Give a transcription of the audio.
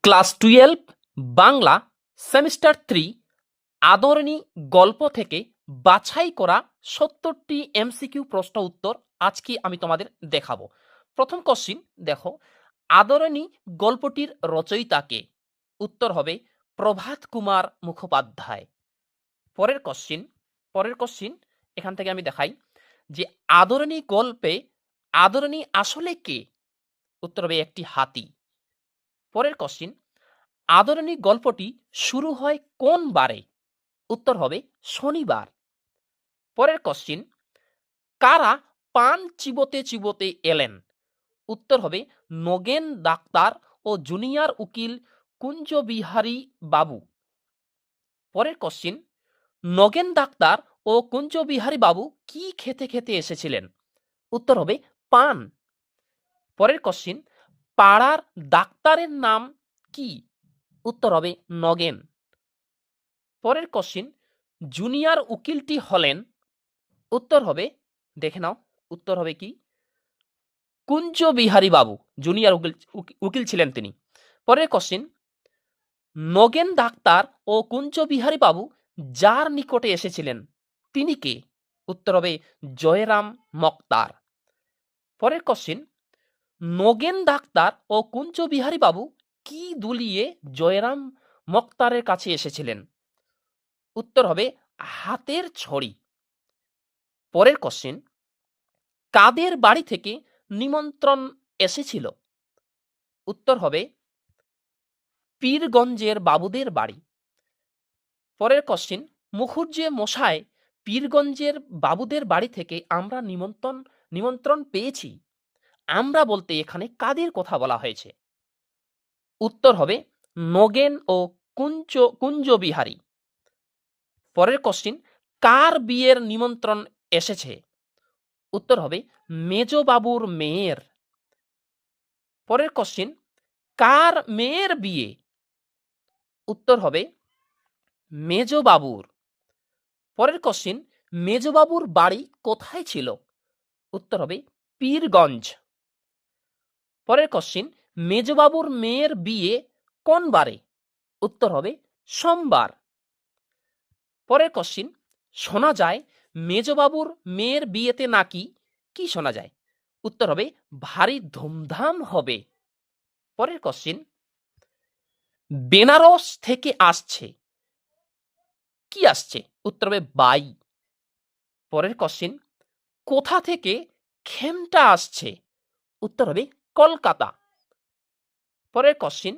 Class 12 Bangla semester 3 আদরণী গল্প থেকে বাছাই করা 70টি এমসিকিউ প্রশ্ন উত্তর আজকে আমি তোমাদের দেখাবো। প্রথম কোশ্চিন দেখো, আদরণী গল্পটির রচয়িতা কে? উত্তর হবে প্রভাত কুমার মুখোপাধ্যায়। পরের কোশ্চিন এখান থেকে আমি দেখাই যে আদরণী গল্পে আদরণী আসলে কে? উত্তর হবে একটি হাতি। পরের কোশ্চিন, আদরণী গল্পটি শুরু হয় কোন বারে? উত্তর হবে শনিবার। পরের কোশ্চিন, কারা পান চিবোতে চিবোতে এলেন? উত্তর হবে নগেন ডাক্তার ও জুনিয়র উকিল কুঞ্জবিহারী বাবু। পরের কোশ্চিন, নগেন ডাক্তার ও কুঞ্জবিহারী বাবু কি খেতে খেতে এসেছিলেন? উত্তর হবে পান। পরের কোশ্চিন, পাড়ার ডাক্তারের নাম কি? উত্তর হবে নগেন। পরের কোশ্চিন, জুনিয়র উকিলটি হলেন? উত্তর হবে, দেখে নাও, উত্তর হবে কি? কুঞ্জবিহারী বাবু জুনিয়র উকিল ছিলেন তিনি। পরের কোশ্চিন, নগেন ডাক্তার ও কুঞ্জবিহারী বাবু যার নিকটে এসেছিলেন তিনি কে? উত্তর হবে জয়রাম মক্তার। পরের কোশ্চিন, নগেন ডাক্তার ও কুঞ্জবিহারী বাবু কি দুলিয়ে জয়রাম মক্তারের কাছে এসেছিলেন? উত্তর হবে হাতের ছড়ি। পরের কোশ্চিন, কাদের বাড়ি থেকে নিমন্ত্রণ এসেছিল? উত্তর হবে পীরগঞ্জের বাবুদের বাড়ি। পরের কোশ্চিন, মুখুজ্জে মশাই পীরগঞ্জের বাবুদের বাড়ি থেকে আমরা নিমন্ত্রণ পেয়েছি। আমরা বলতে এখানে কাদের কথা বলা হয়েছে? উত্তর হবে নগেন ও কুঞ্জবিহারী। পরের কোশ্চিন, কার বিয়ের নিমন্ত্রণ এসেছে? উত্তর হবে মেজবাবুর মেয়ের। পরের কোশ্চিন, কার মেয়ের বিয়ে? উত্তর হবে মেজবাবুর। পরের কোশ্চিন, মেজবাবুর বাড়ি কোথায় ছিল? উত্তর হবে পীরগঞ্জ। পরের কোশ্চিন, মেজবাবুর মেয়ের বিয়ে কোন বারে? উত্তর হবে সোমবার। পরের কোশ্চিন, শোনা যায় মেজবাবুর মেয়ের বিয়েতে নাকি কি শোনা যায়? উত্তর হবে ভারী ধুমধাম হবে। পরের কোশ্চিন, বেনারস থেকে আসছে, কি আসছে? উত্তর হবে বাই। পরের কোশ্চিন, কোথা থেকে খেমটা আসছে? উত্তর হবে কলকাতা। পরের কোশ্চিন,